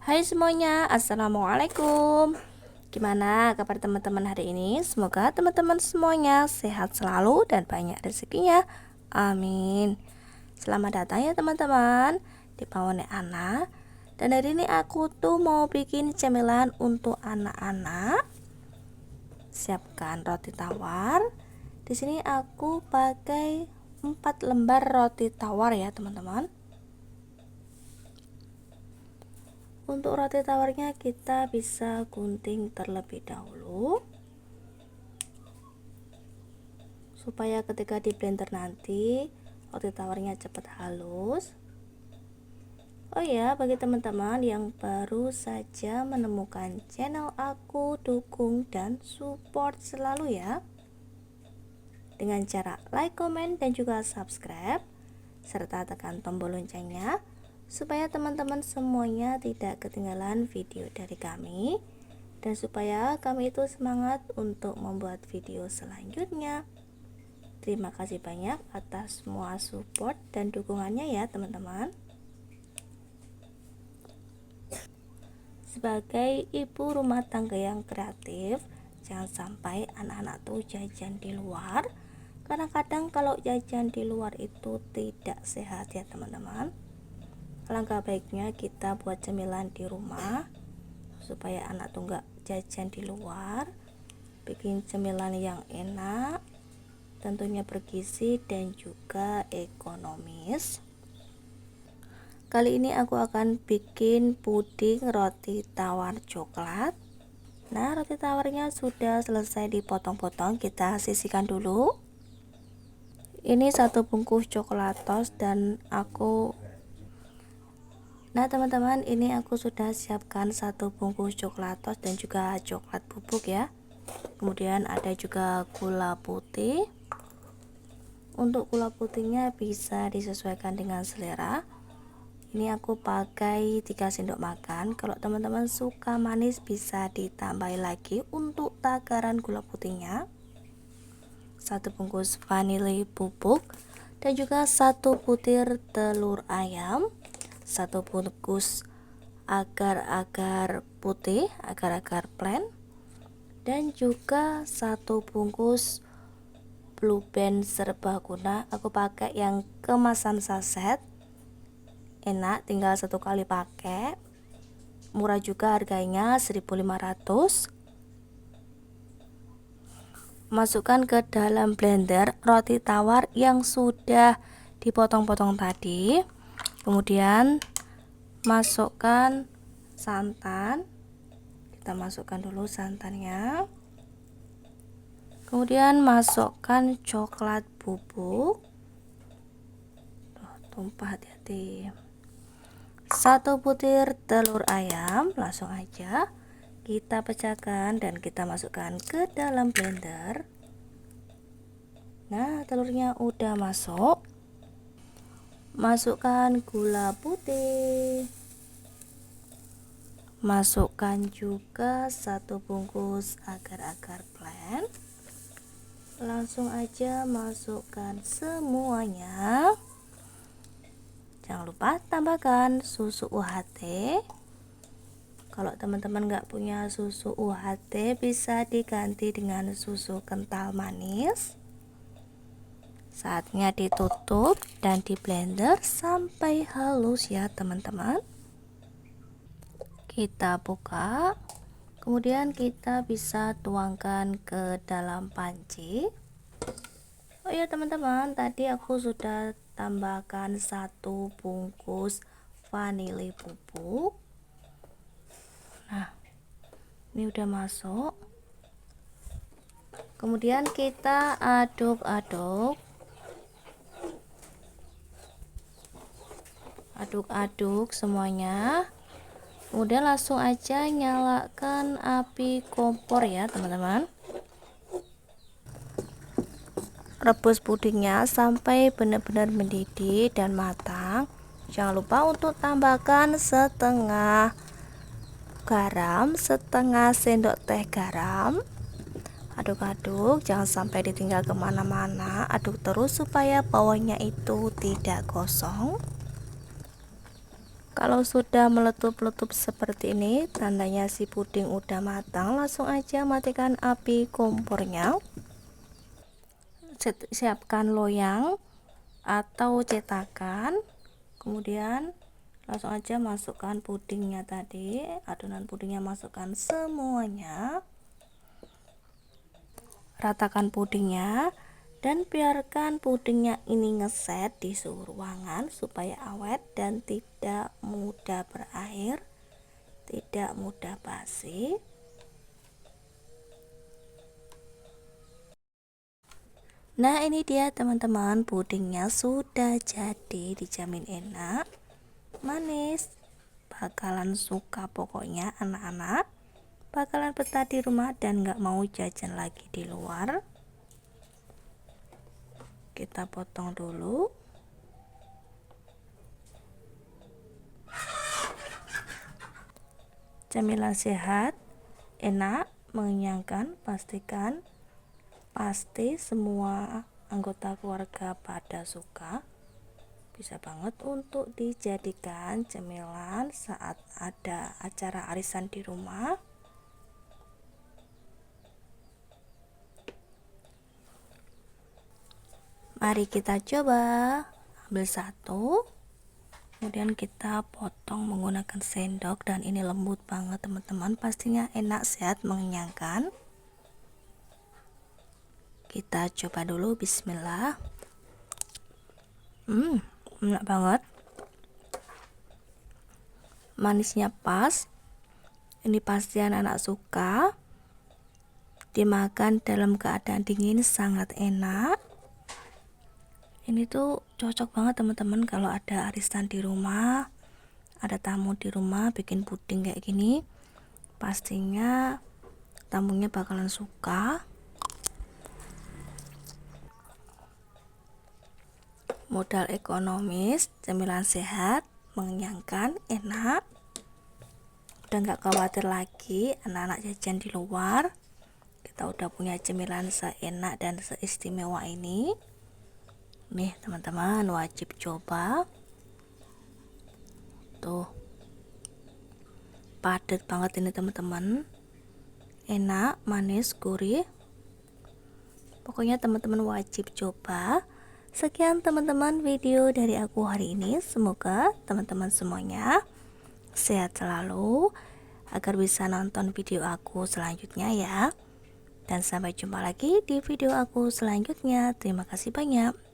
Hai semuanya, Assalamualaikum. Gimana kabar teman-teman hari ini? Semoga teman-teman semuanya sehat selalu dan banyak rezekinya. Amin. Selamat datang ya teman-teman di Pawone Ana. Dan hari ini aku tuh mau bikin cemilan untuk anak-anak. Siapkan roti tawar. Di sini aku pakai 4 lembar roti tawar ya teman-teman. Untuk roti tawarnya kita bisa gunting terlebih dahulu supaya ketika di blender nanti roti tawarnya cepat halus. Oh ya, bagi teman-teman yang baru saja menemukan channel aku, dukung dan support selalu ya dengan cara like, komen dan juga subscribe serta tekan tombol loncengnya supaya teman-teman semuanya tidak ketinggalan video dari kami dan supaya kami itu semangat untuk membuat video selanjutnya. Terima kasih banyak atas semua support dan dukungannya ya teman-teman. Sebagai ibu rumah tangga yang kreatif, jangan sampai anak-anak tuh jajan di luar, karena kadang kalau jajan di luar itu tidak sehat ya teman-teman. Alangkah baiknya kita buat cemilan di rumah supaya anak tuh nggak jajan di luar, bikin cemilan yang enak, tentunya bergizi dan juga ekonomis. Kali ini aku akan bikin puding roti tawar coklat. Nah, roti tawarnya sudah selesai dipotong-potong, kita sisihkan dulu. Ini 1 bungkus coklatos dan Nah teman-teman, ini aku sudah siapkan 1 bungkus coklatos dan juga coklat bubuk ya. Kemudian ada juga gula putih. Untuk gula putihnya bisa disesuaikan dengan selera. Ini aku pakai 3 sendok makan. Kalau teman-teman suka manis bisa ditambah lagi untuk takaran gula putihnya. 1 bungkus vanili bubuk dan juga 1 butir telur ayam, 1 bungkus agar-agar putih, agar-agar plain, dan juga 1 bungkus Blue Band serbaguna. Aku pakai yang kemasan saset, enak, tinggal 1 kali pakai, murah juga harganya 1.500. Masukkan ke dalam blender roti tawar yang sudah dipotong-potong tadi. Kemudian masukkan santan. Kita masukkan dulu santannya. Kemudian masukkan coklat bubuk. Tumpah, hati-hati. 1 butir telur ayam, langsung aja kita pecahkan dan kita masukkan ke dalam blender. Nah, telurnya udah masuk. Masukkan gula putih. Masukkan juga 1 bungkus agar-agar plain. Langsung aja masukkan semuanya. Jangan lupa tambahkan susu UHT. Kalau teman-teman nggak punya susu UHT, bisa diganti dengan susu kental manis. Saatnya ditutup dan di blender sampai halus ya teman-teman. Kita buka, kemudian kita bisa tuangkan ke dalam panci. Oh ya teman-teman, tadi aku sudah tambahkan 1 bungkus vanili bubuk. Nah, ini udah masuk. Kemudian kita aduk-aduk semuanya. Kemudian langsung aja nyalakan api kompor ya teman-teman. Rebus pudingnya sampai benar-benar mendidih dan matang. Jangan lupa untuk tambahkan setengah garam, setengah sendok teh garam. Aduk-aduk, jangan sampai ditinggal kemana-mana. Aduk terus supaya bawahnya itu tidak gosong. Kalau sudah meletup-letup seperti ini, tandanya si puding udah matang. Langsung aja matikan api kompornya. Siapkan loyang atau cetakan, kemudian langsung aja masukkan pudingnya tadi, adonan pudingnya masukkan semuanya, ratakan pudingnya dan biarkan pudingnya ini ngeset di suhu ruangan supaya awet dan tidak mudah berair, tidak mudah basi. Nah, ini dia teman-teman, pudingnya sudah jadi, dijamin enak, manis, bakalan suka pokoknya anak-anak, bakalan betah di rumah dan nggak mau jajan lagi di luar. Kita potong dulu. Camilan sehat, enak, mengenyangkan, pasti semua anggota keluarga pada suka. Bisa banget untuk dijadikan cemilan saat ada acara arisan di rumah. Mari kita coba. Ambil satu, kemudian kita potong menggunakan sendok, dan ini lembut banget teman-teman, pastinya enak, sehat, mengenyangkan. Kita coba dulu, bismillah. Enak banget, manisnya pas, ini pasti anak-anak suka. Dimakan dalam keadaan dingin sangat enak. Ini tuh cocok banget teman-teman kalau ada arisan di rumah, ada tamu di rumah, bikin puding kayak gini, pastinya tamunya bakalan suka. Modal ekonomis, cemilan sehat, mengenyangkan, enak. Udah nggak khawatir lagi anak-anak jajan di luar. Kita udah punya cemilan seenak dan seistimewa ini. Nih teman-teman, wajib coba. Tuh, padat banget ini teman-teman, enak, manis, gurih. Pokoknya teman-teman wajib coba. Sekian teman-teman video dari aku hari ini. Semoga teman-teman semuanya sehat selalu agar bisa nonton video aku selanjutnya ya. Dan sampai jumpa lagi di video aku selanjutnya. Terima kasih banyak.